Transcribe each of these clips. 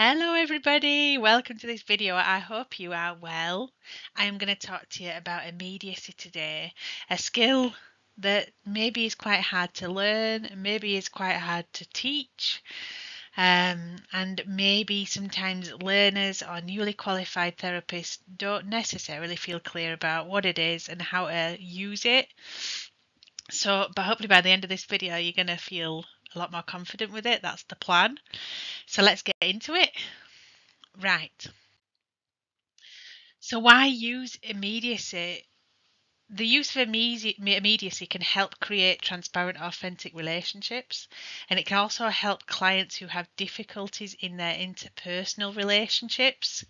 Hello everybody, welcome to this video. I hope you are well. I am going to talk to you about immediacy today, a skill that maybe is quite hard to learn, maybe is quite hard to teach, and maybe sometimes learners or newly qualified therapists don't necessarily feel clear about what it is and how to use it. But hopefully by the end of this video, you're going to feel a lot more confident with it. That's the plan. So let's get into it. Right. So why use immediacy? The use of immediacy can help create transparent, authentic relationships, and it can also help clients who have difficulties in their interpersonal relationships.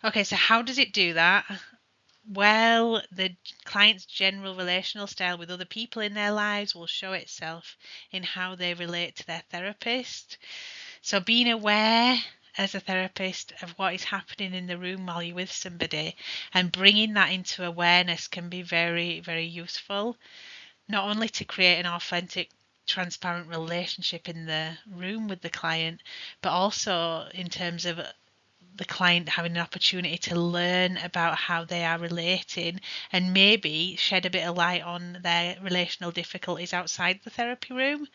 Okay, so how does it do that? Well, the client's general relational style with other people in their lives will show itself in how they relate to their therapist. So being aware as a therapist of what is happening in the room while you're with somebody and bringing that into awareness can be very, very useful, not only to create an authentic, transparent relationship in the room with the client, but also in terms of the client having an opportunity to learn about how they are relating and maybe shed a bit of light on their relational difficulties outside the therapy room.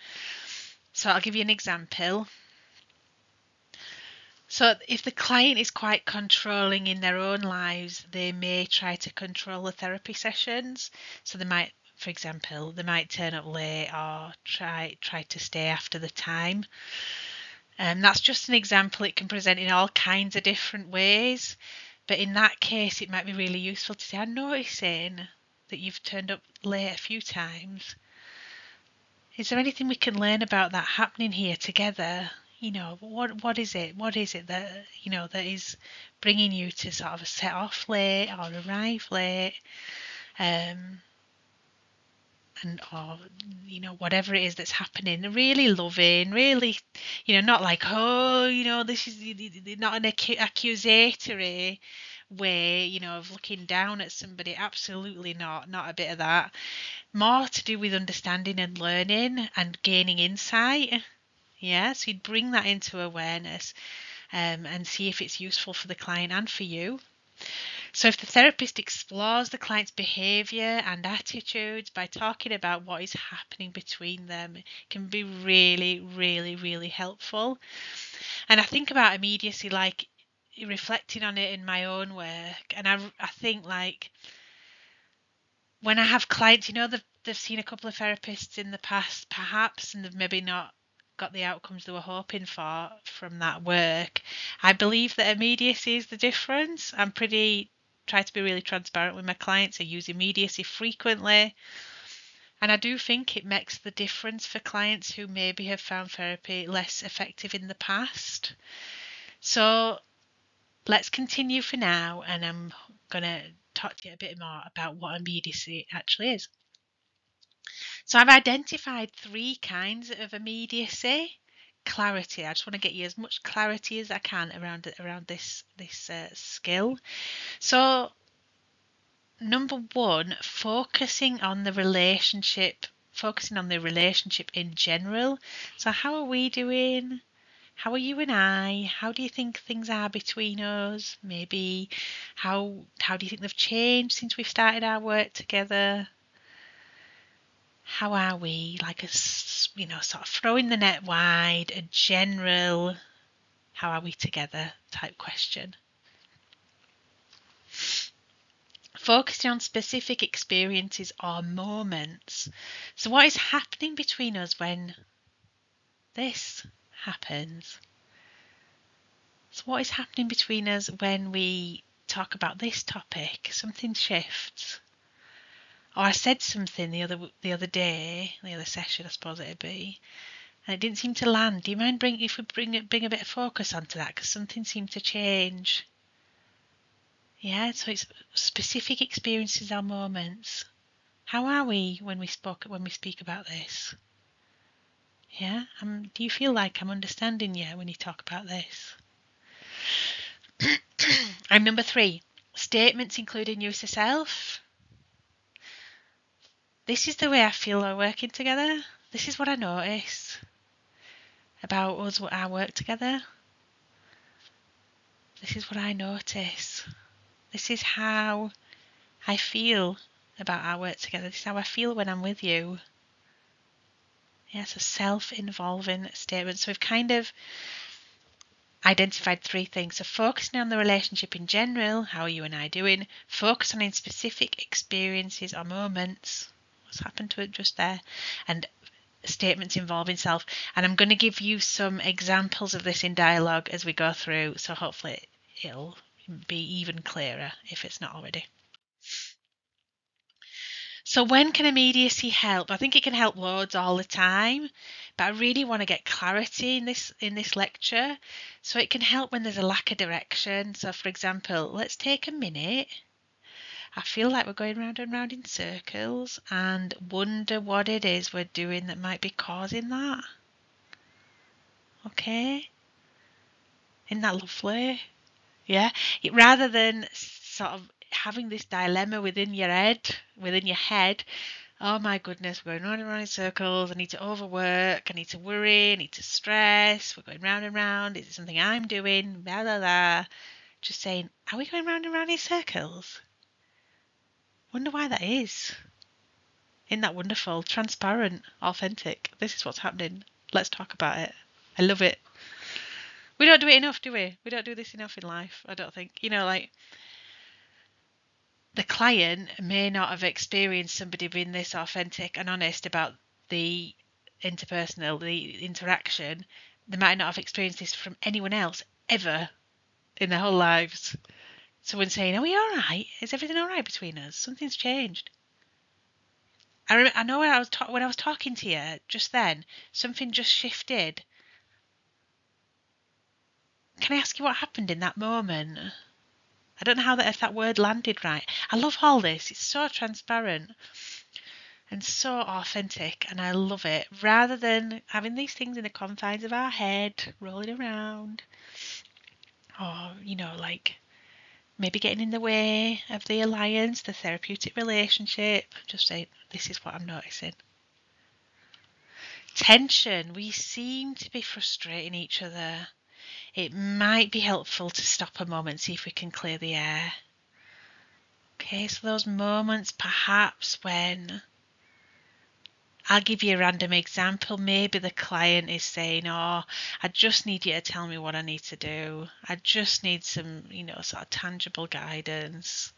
So I'll give you an example. So if the client is quite controlling in their own lives, they may try to control the therapy sessions. So they might, for example, they might turn up late or try to stay after the time. That's just an example. It can present in all kinds of different ways. But in that case, it might be really useful to say, I'm noticing that you've turned up late a few times. Is there anything we can learn about that happening here together? What is it? What is it that, that is bringing you to sort of set off late or arrive late? Or whatever it is that's happening, really loving, really, not like, this is not an accusatory way, of looking down at somebody. Absolutely not a bit of that. More to do with understanding and learning and gaining insight. Yeah, so you'd bring that into awareness and see if it's useful for the client and for you. So if the therapist explores the client's behaviour and attitudes by talking about what is happening between them, it can be really, really, really helpful. And I think about immediacy, like reflecting on it in my own work. And I think, like, when I have clients, they've seen a couple of therapists in the past, perhaps, and they've maybe not got the outcomes they were hoping for from that work. I believe that immediacy is the difference. Try to be really transparent with my clients. I use immediacy frequently. And I do think it makes the difference for clients who maybe have found therapy less effective in the past. So let's continue for now, and I'm going to talk to you a bit more about what immediacy actually is. So I've identified 3 kinds of immediacy. Clarity. I just want to get you as much clarity as I can around this skill. So number 1, focusing on the relationship in general. So how are we doing? How are you and I? How do you think things are between us? Maybe how do you think they've changed since we've started our work together? How are we? Like sort of throwing the net wide, a general, how are we together type question. Focusing on specific experiences or moments. So what is happening between us when this happens? So what is happening between us when we talk about this topic? Something shifts. Or I said something the other day, the other session I suppose it'd be, and it didn't seem to land. Do you mind bring a bit of focus onto that, because something seemed to change? Yeah, so it's specific experiences or moments. How are we when we speak about this? Yeah, do you feel like I'm understanding you when you talk about this? And number 3, statements including use of self. This is the way I feel we're working together. This is what I notice about us, our work together. This is what I notice. This is how I feel about our work together. This is how I feel when I'm with you. Yeah, it's a self-involving statement. So we've kind of identified 3 things. So focusing on the relationship in general, how are you and I doing? Focus on specific experiences or moments. What's happened to it just there? And statements involving self. And I'm going to give you some examples of this in dialogue as we go through. So hopefully it'll be even clearer if it's not already. So when can immediacy help? I think it can help loads all the time, but I really want to get clarity in this lecture. So it can help when there's a lack of direction. So for example, let's take a minute. I feel like we're going round and round in circles and wonder what it is we're doing that might be causing that. Okay? Isn't that lovely? Yeah? Rather than sort of having this dilemma within your head, oh my goodness, we're going round and round in circles. I need to overwork. I need to worry. I need to stress. We're going round and round. Is it something I'm doing? Blah, blah, blah. Just saying, are we going round and round in circles? Wonder why that is. Isn't that wonderful? Transparent, authentic. This is what's happening. Let's talk about it. I love it. We don't do it enough, do we? We don't do this enough in life, I don't think. Like the client may not have experienced somebody being this authentic and honest about the the interaction. They might not have experienced this from anyone else ever in their whole lives. Someone saying, are we all right? Is everything all right between us? Something's changed. I know when I was talking to you just then, something just shifted. Can I ask you what happened in that moment? I don't know how if that word landed right. I love all this. It's so transparent and so authentic, and I love it. Rather than having these things in the confines of our head, rolling around, or, like maybe getting in the way of the alliance, the therapeutic relationship, just say, this is what I'm noticing. Tension. We seem to be frustrating each other. It might be helpful to stop a moment, see if we can clear the air. Okay, so those moments perhaps when I'll give you a random example. Maybe the client is saying, oh, I just need you to tell me what I need to do. I just need some, sort of tangible guidance.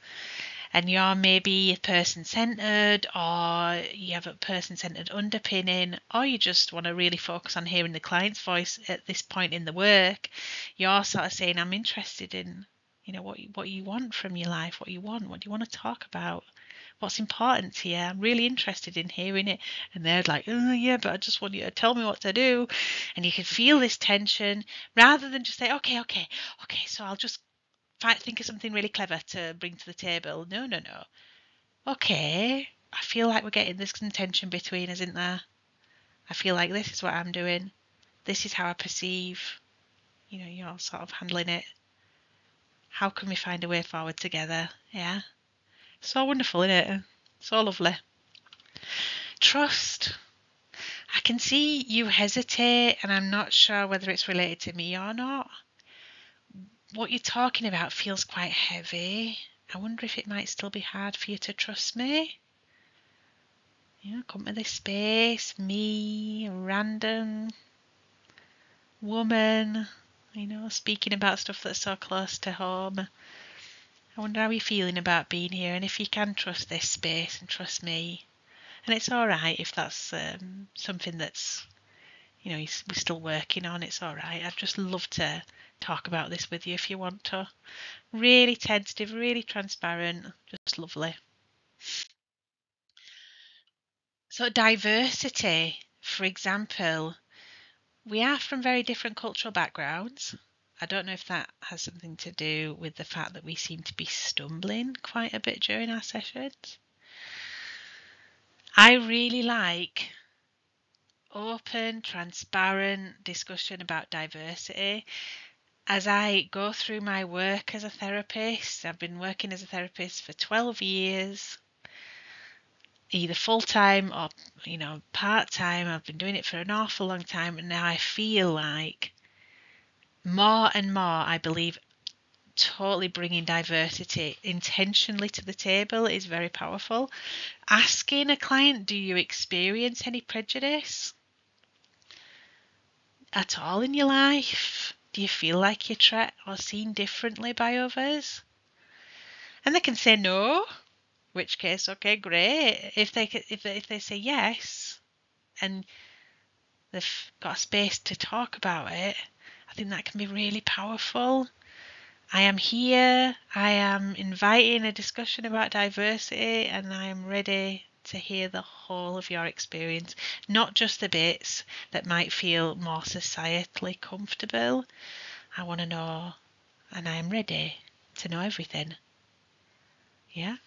And you're maybe person-centered, or you have a person-centered underpinning, or you just want to really focus on hearing the client's voice at this point in the work. You're sort of saying, I'm interested in, what you want from your life, what do you want to talk about, what's important to you. I'm really interested in hearing it. And they're like, oh yeah, but I just want you to tell me what to do. And you can feel this tension rather than just say, okay, so I'll just think of something really clever to bring to the table. No. Okay, I feel like we're getting this tension between us, isn't there? I feel like this is what I'm doing. This is how I perceive, you're sort of handling it. How can we find a way forward together? Yeah. So wonderful, isn't it? So lovely. Trust. I can see you hesitate, and I'm not sure whether it's related to me or not. What you're talking about feels quite heavy. I wonder if it might still be hard for you to trust me. Come to this space, me, a random woman, speaking about stuff that's so close to home. I wonder how you're feeling about being here, and if you can trust this space and trust me. And it's all right if that's something that's, we're still working on. It's all right. I'd just love to talk about this with you if you want to. Really tentative, really transparent, just lovely. So diversity, for example, we are from very different cultural backgrounds. I don't know if that has something to do with the fact that we seem to be stumbling quite a bit during our sessions. I really like open, transparent discussion about diversity. As I go through my work as a therapist, I've been working as a therapist for 12 years, either full-time or, part-time. I've been doing it for an awful long time, and now I feel like more and more, I believe totally bringing diversity intentionally to the table is very powerful. Asking a client, do you experience any prejudice at all in your life? Do you feel like you're treated or seen differently by others? And they can say no, which case, okay, great. If they say yes, and they've got a space to talk about it, I think that can be really powerful. I am here, I am inviting a discussion about diversity, and I am ready to hear the whole of your experience, not just the bits that might feel more societally comfortable. I want to know, and I am ready to know everything. Yeah?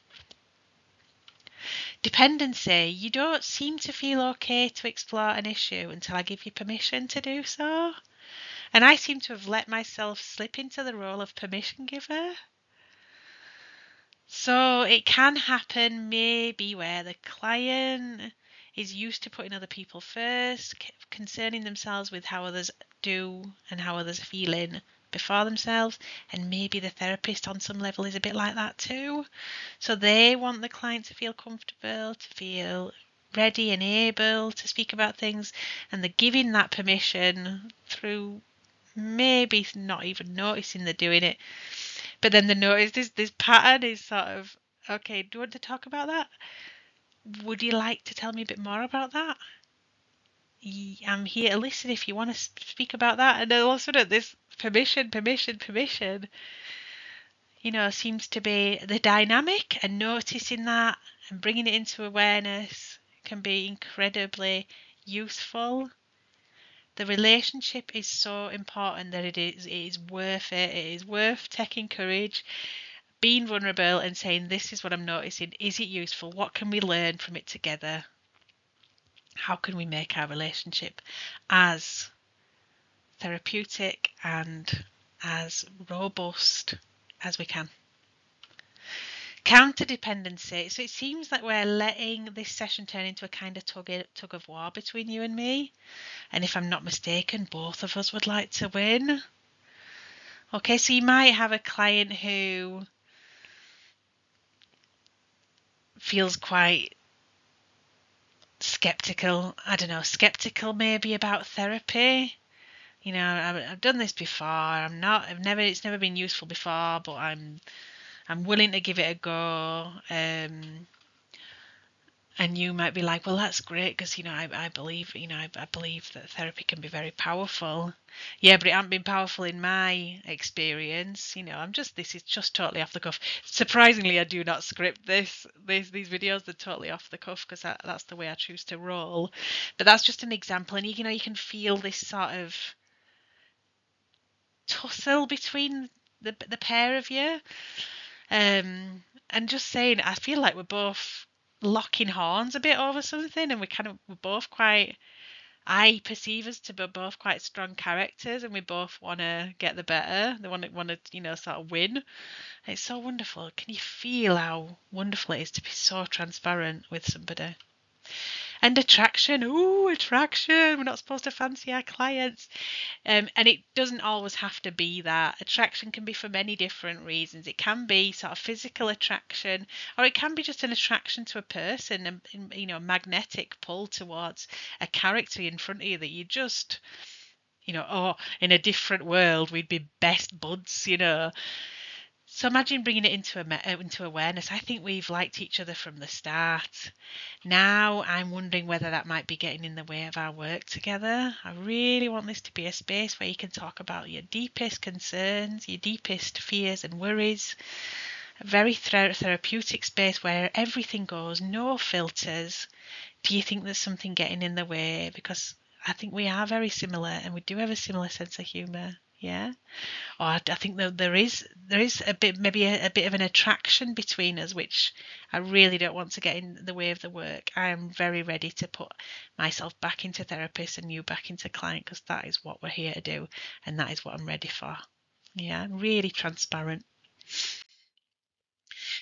Dependency. You don't seem to feel okay to explore an issue until I give you permission to do so. And I seem to have let myself slip into the role of permission giver. So it can happen maybe where the client is used to putting other people first, concerning themselves with how others do and how others are feeling before themselves. And maybe the therapist on some level is a bit like that too. So they want the client to feel comfortable, to feel ready and able to speak about things. And they're giving that permission through maybe not even noticing they're doing it. But then the notice this pattern is sort of, okay, do you want to talk about that? Would you like to tell me a bit more about that? I'm here to listen if you want to speak about that. And then all of a sudden this permission, seems to be the dynamic, and noticing that and bringing it into awareness can be incredibly useful. The relationship is so important that it is worth it. It is worth taking courage, being vulnerable and saying, this is what I'm noticing. Is it useful? What can we learn from it together? How can we make our relationship as therapeutic and as robust as we can? Counter dependency. So it seems that we're letting this session turn into a kind of tug of war between you and me. And if I'm not mistaken, both of us would like to win. Okay, so you might have a client who feels quite skeptical. I don't know, skeptical maybe about therapy. I've done this before. It's never been useful before, but I'm willing to give it a go. And you might be like, well, that's great because, I believe, I believe that therapy can be very powerful. Yeah, but it hasn't been powerful in my experience. This is just totally off the cuff. Surprisingly, I do not script these videos. They're totally off the cuff because that's the way I choose to roll. But that's just an example. And, you can feel this sort of tussle between the pair of you. And just saying, I feel like we're both locking horns a bit over something, and we're both quite, I perceive us to be both quite strong characters, and we both want to get the better. They want to sort of win. It's so wonderful. Can you feel how wonderful it is to be so transparent with somebody? And attraction. Ooh, attraction. We're not supposed to fancy our clients. And it doesn't always have to be that. Attraction can be for many different reasons. It can be sort of physical attraction, or it can be just an attraction to a person, and a magnetic pull towards a character in front of you that you just, in a different world, we'd be best buds. So imagine bringing it into awareness. I think we've liked each other from the start. Now I'm wondering whether that might be getting in the way of our work together. I really want this to be a space where you can talk about your deepest concerns, your deepest fears and worries. A very therapeutic space where everything goes, no filters. Do you think there's something getting in the way? Because I think we are very similar, and we do have a similar sense of humour. Yeah. Or I think that there is a bit, maybe a bit of an attraction between us, which I really don't want to get in the way of the work. I am very ready to put myself back into therapist and you back into client, because that is what we're here to do, and that is what I'm ready for. Yeah, really transparent.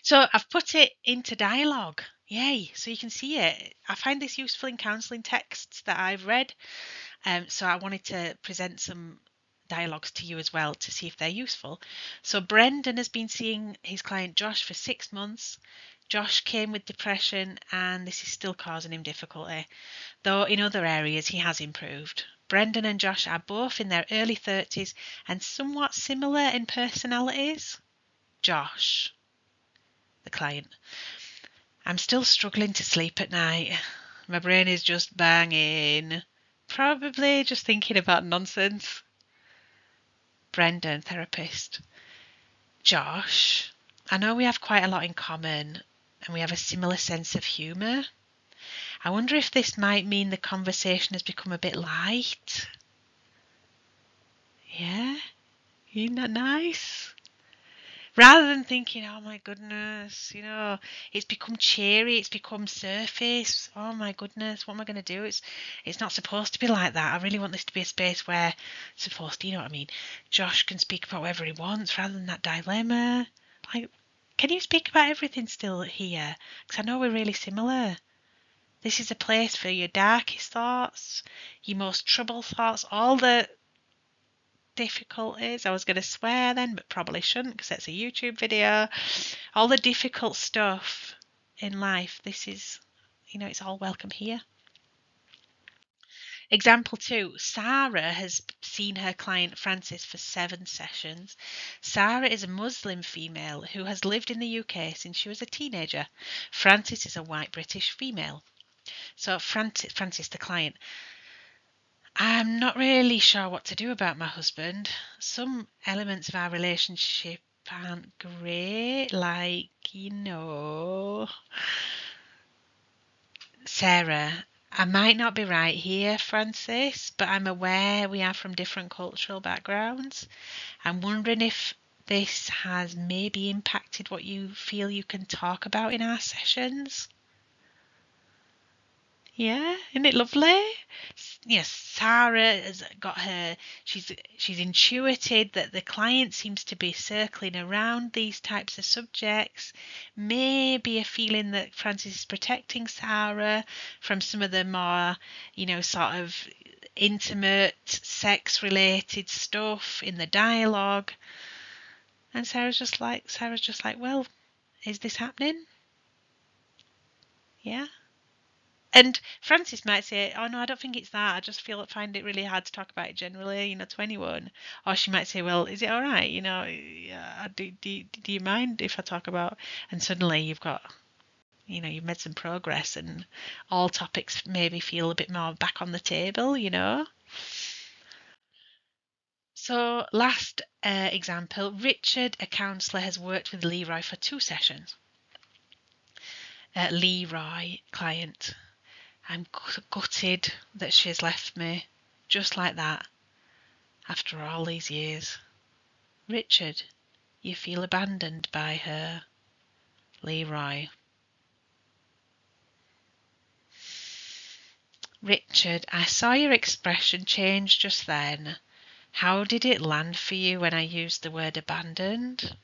So I've put it into dialogue. Yay, so you can see it. I find this useful in counselling texts that I've read. So I wanted to present some dialogues to you as well to see if they're useful. So Brendan has been seeing his client Josh for 6 months. Josh came with depression and this is still causing him difficulty, though in other areas he has improved. Brendan and Josh are both in their early 30s and somewhat similar in personalities. Josh, the client: I'm still struggling to sleep at night. My brain is just banging. Probably just thinking about nonsense. Brendan, therapist: Josh, I know we have quite a lot in common and we have a similar sense of humour. I wonder if this might mean the conversation has become a bit light. Yeah? Isn't that nice? Rather than thinking, oh my goodness, it's become cheery, it's become surface. Oh my goodness, what am I going to do? It's not supposed to be like that. I really want this to be a space where it's supposed to, you know what I mean? Josh can speak about whatever he wants rather than that dilemma. Like, can you speak about everything still here? Because I know we're really similar. This is a place for your darkest thoughts, your most troubled thoughts, all the difficulties. I was going to swear then, but probably shouldn't because it's a YouTube video. All the difficult stuff in life, this is, it's all welcome here. Example 2, Sarah has seen her client Francis for 7 sessions. Sarah is a Muslim female who has lived in the UK since she was a teenager. Francis is a white British female. So Francis, the client: I'm not really sure what to do about my husband. Some elements of our relationship aren't great, like, Sarah: I might not be right here, Francis, but I'm aware we are from different cultural backgrounds. I'm wondering if this has maybe impacted what you feel you can talk about in our sessions. Yeah, isn't it lovely? Yes, Sarah has got she's intuited that the client seems to be circling around these types of subjects. Maybe a feeling that Francis is protecting Sarah from some of the more, sort of intimate sex-related stuff in the dialogue. And Sarah's just like, well, is this happening? Yeah. And Francis might say, oh no, I don't think it's that. I just find it really hard to talk about it generally, to anyone. Or she might say, well, is it all right? Do you mind if I talk about? And suddenly you've got, you've made some progress and all topics maybe feel a bit more back on the table, So last example, Richard, a counsellor, has worked with Leroy for 2 sessions. Leroy, client: I'm gutted that she's left me, just like that, after all these years. Richard: you feel abandoned by her. Leroy: Richard, I saw your expression change just then. How did it land for you when I used the word abandoned?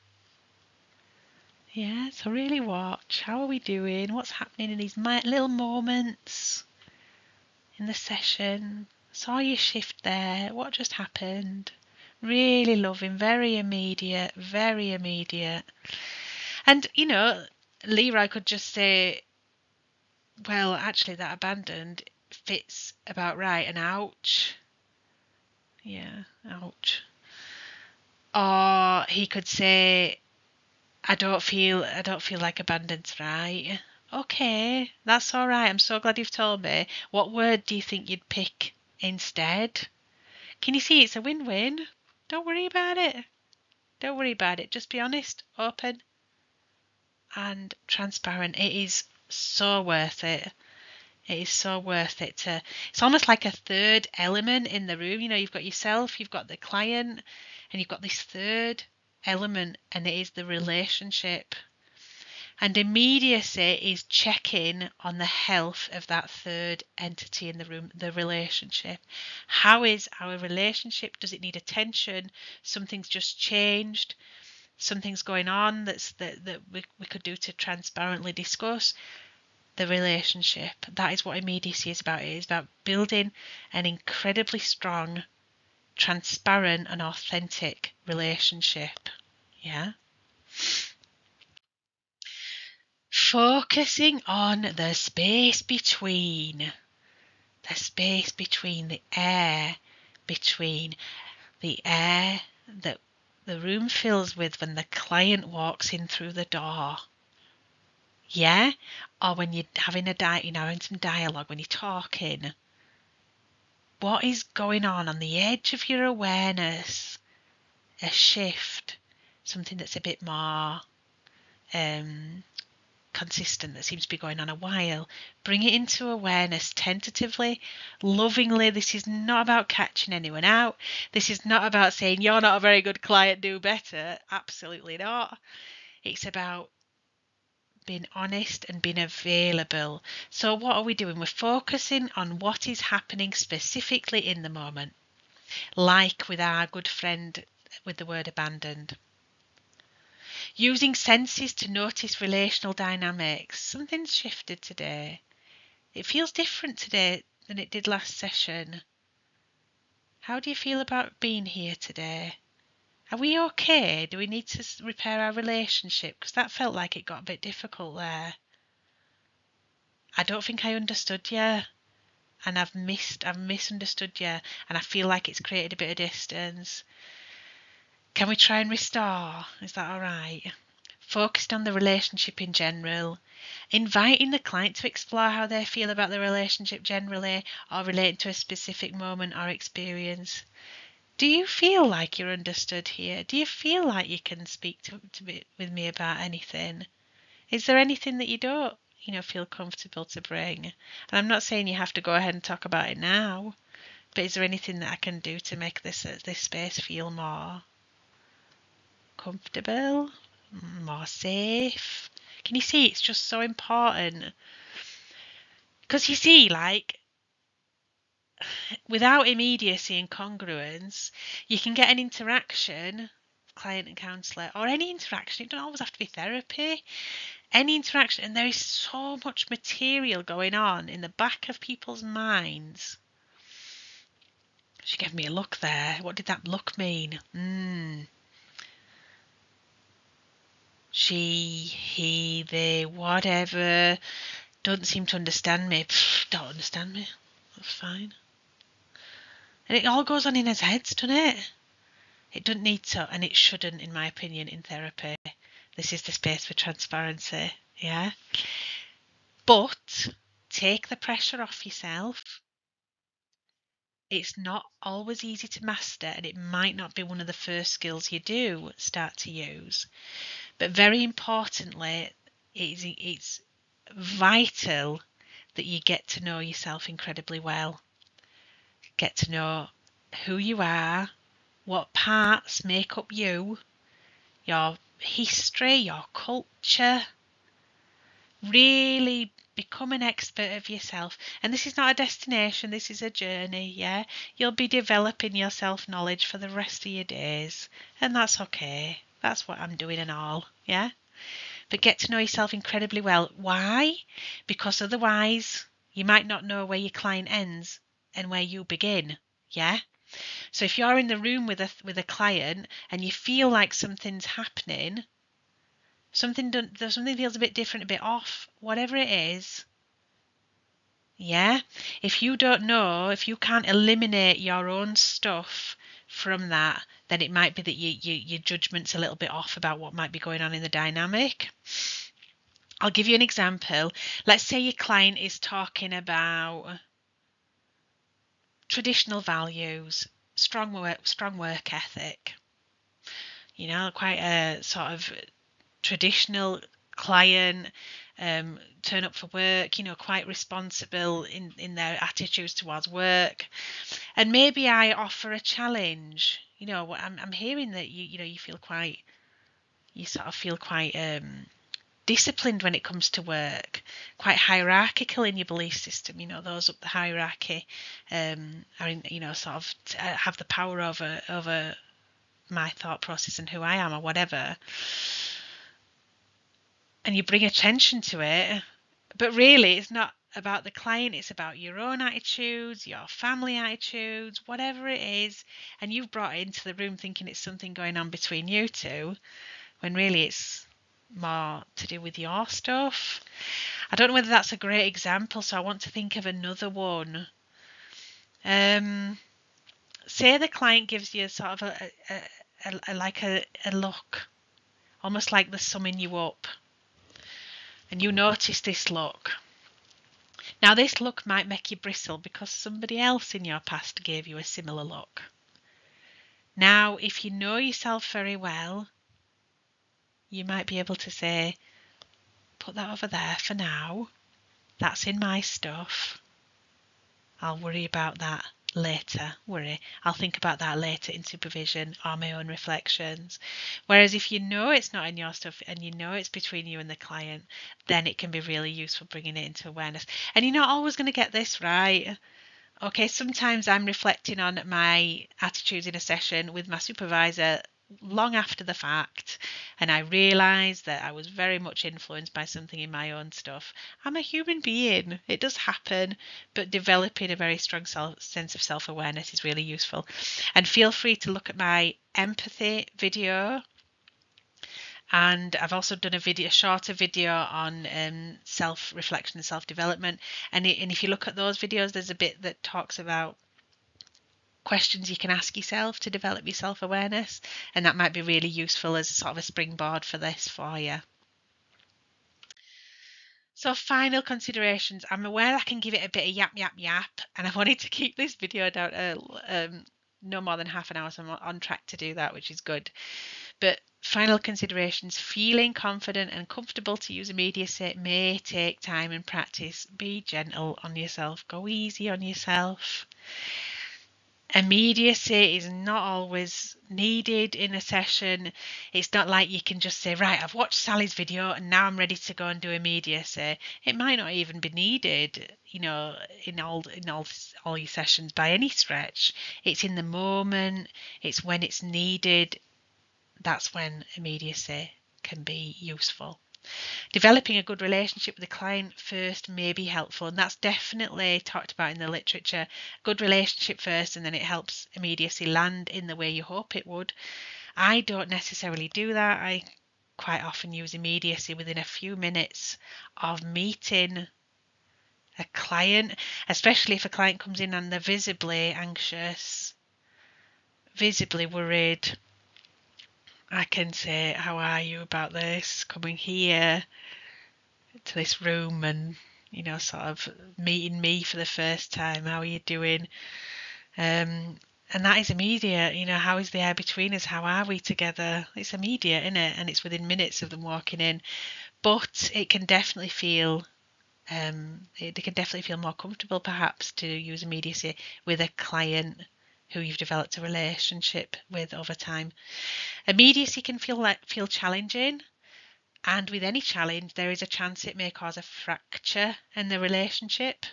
Yeah, so really watch. How are we doing? What's happening in these little moments in the session? Saw you shift there. What just happened? Really loving, very immediate, very immediate. And, Leroy could just say, well, actually, that abandoned fits about right, and ouch. Yeah, ouch. Or he could say, I don't feel like abandoned's right. Okay, that's all right. I'm so glad you've told me. What word do you think you'd pick instead? Can you see it's a win-win? Don't worry about it. Don't worry about it. Just be honest, open, and transparent. It is so worth it. It is so worth it it's almost like a third element in the room. You've got yourself, you've got the client, and you've got this third element, and it is the relationship. And immediacy is checking on the health of that third entity in the room, the relationship. How is our relationship? Does it need attention? Something's just changed. Something's going on that we could do to transparently discuss the relationship. That is what immediacy is about. It is about building an incredibly strong transparent and authentic relationship. Yeah. Focusing on the space between. The space between the air, between the air that the room fills with when the client walks in through the door. Yeah? Or when you're having having some dialogue, when you're talking. What is going on the edge of your awareness? A shift, something that's a bit more consistent, that seems to be going on a while. Bring it into awareness tentatively, lovingly. This is not about catching anyone out. This is not about saying you're not a very good client, do better. Absolutely not. It's about being honest and being available. So what are we doing? We're focusing on what is happening specifically in the moment, like with our good friend with the word abandoned. Using senses to notice relational dynamics. Something's shifted today. It feels different today than it did last session. How do you feel about being here today? Are we okay? Do we need to repair our relationship? Because that felt like it got a bit difficult there. I don't think I understood you, and I've misunderstood you, and I feel like it's created a bit of distance. Can we try and restore? Is that all right? Focused on the relationship in general, inviting the client to explore how they feel about the relationship generally or relating to a specific moment or experience. Do you feel like you're understood here? Do you feel like you can speak with me about anything? Is there anything that you don't, feel comfortable to bring? And I'm not saying you have to go ahead and talk about it now, but is there anything that I can do to make this space feel more comfortable, more safe? Can you see it's just so important? Because you see, like, without immediacy and congruence, you can get an interaction, client and counsellor, or any interaction. It don't always have to be therapy. Any interaction, and there is so much material going on in the back of people's minds. She gave me a look there. What did that look mean? She, he, they, whatever. Don't seem to understand me. Don't understand me. That's fine. And it all goes on in his head, doesn't it? It doesn't need to, and it shouldn't, in my opinion, in therapy. This is the space for transparency, yeah? But take the pressure off yourself. It's not always easy to master, and it might not be one of the first skills you do start to use. But very importantly, it's vital that you get to know yourself incredibly well. Get to know who you are, what parts make up you, your history, your culture. Really become an expert of yourself. And this is not a destination, this is a journey, yeah? You'll be developing your self-knowledge for the rest of your days. And that's okay. That's what I'm doing and all, yeah? But get to know yourself incredibly well. Why? Because otherwise you might not know where your client ends and where you begin, yeah? So if you're in the room with a client and you feel like something's happening, something feels a bit different, a bit off, whatever it is, yeah? If you don't know, if you can't eliminate your own stuff from that, then it might be that your judgment's a little bit off about what might be going on in the dynamic. I'll give you an example. Let's say your client is talking about traditional values, strong work ethic. Quite a sort of traditional client, turn up for work, quite responsible in their attitudes towards work. And maybe I offer a challenge. I'm hearing that you feel quite, disciplined when it comes to work, quite hierarchical in your belief system. Those up the hierarchy are have the power over my thought process and who I am or whatever. And you bring attention to it, but really it's not about the client, it's about your own attitudes, your family attitudes, whatever it is, and you've brought it into the room thinking it's something going on between you two, when really it's more to do with your stuff. I don't know whether that's a great example, so I want to think of another one. Say the client gives you sort of a look, almost like they're summing you up, and you notice this look. Now, this look might make you bristle because somebody else in your past gave you a similar look. Now, if you know yourself very well, you might be able to say, put that over there for now. That's in my stuff. I'll worry about that later. I'll think about that later in supervision or my own reflections. Whereas if you know it's not in your stuff and you know it's between you and the client, then it can be really useful bringing it into awareness. And you're not always going to get this right. Okay, sometimes I'm reflecting on my attitudes in a session with my supervisor long after the fact, and I realise that I was very much influenced by something in my own stuff. I'm a human being. It does happen, but developing a very strong sense of self-awareness is really useful. And feel free to look at my empathy video. And I've also done a shorter video on self-reflection and self-development. And if you look at those videos, there's a bit that talks about questions you can ask yourself to develop your self-awareness, and that might be really useful as sort of a springboard for this for you. So final considerations. I'm aware I can give it a bit of yap, and I wanted to keep this video down no more than half an hour, so I'm on track to do that, which is good. But final considerations: feeling confident and comfortable to use immediacy may take time and practice. Be gentle on yourself. Go easy on yourself. Immediacy is not always needed in a session. It's not like you can just say, right, I've watched Sally's video and now I'm ready to go and do immediacy. It might not even be needed, in all your sessions by any stretch. It's in the moment. It's when it's needed. That's when immediacy can be useful. Developing a good relationship with the client first may be helpful, and that's definitely talked about in the literature. Good relationship first, and then it helps immediacy land in the way you hope it would. I don't necessarily do that. I quite often use immediacy within a few minutes of meeting a client, especially if a client comes in and they're visibly anxious, visibly worried. I can say, how are you about this? Coming here to this room and, sort of meeting me for the first time. How are you doing? And that is immediate. How is the air between us? How are we together? It's immediate, isn't it? And it's within minutes of them walking in. But it can definitely feel, they can definitely feel more comfortable perhaps to use immediacy with a client who you've developed a relationship with over time. Immediacy can feel challenging, and with any challenge there is a chance it may cause a fracture in the relationship.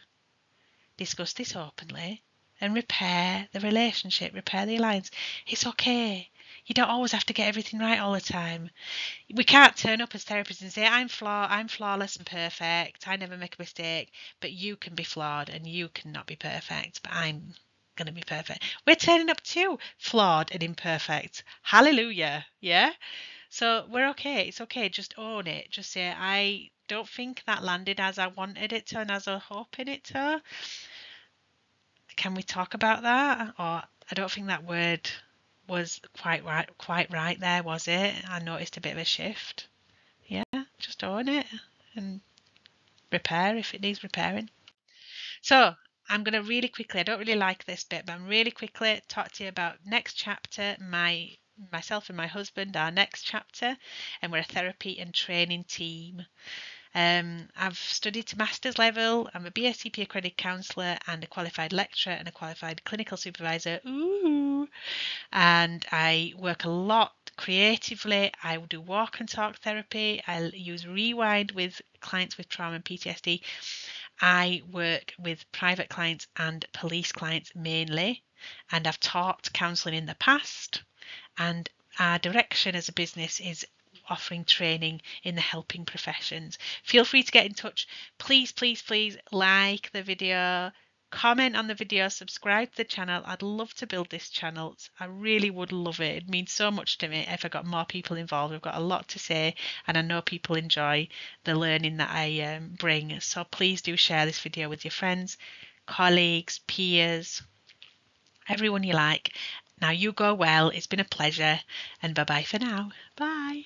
Discuss this openly and repair the relationship, repair the alliance. It's okay. You don't always have to get everything right all the time. We can't turn up as therapists and say, I'm flawless and perfect. I never make a mistake. But you can be flawed and you cannot be perfect. But I'm going to be perfect. We're turning up too, flawed and imperfect. Hallelujah. Yeah? So we're okay. It's okay. Just own it. Just say, I don't think that landed as I wanted it to and as I was hoping it to. Can we talk about that? Or I don't think that word was quite right there, was it? I noticed a bit of a shift. Yeah, just own it and repair if it needs repairing. So I'm going to really quickly, I don't really like this bit, but I'm really quickly talk to you about next chapter, myself and my husband, our next chapter, and we're a therapy and training team. I've studied to master's level. I'm a BSCP accredited counsellor and a qualified lecturer and a qualified clinical supervisor. Ooh! And I work a lot creatively. I do walk and talk therapy. I use rewind with clients with trauma and PTSD. I work with private clients and police clients mainly, and I've taught counselling in the past. And our direction as a business is offering training in the helping professions. Feel free to get in touch. Please, please, please like the video, comment on the video, subscribe to the channel. I'd love to build this channel. I really would love it. It means so much to me if I got more people involved. We've got a lot to say, and I know people enjoy the learning that I bring. So please do share this video with your friends, colleagues, peers, everyone you like. Now you go well. It's been a pleasure, and bye bye for now. Bye.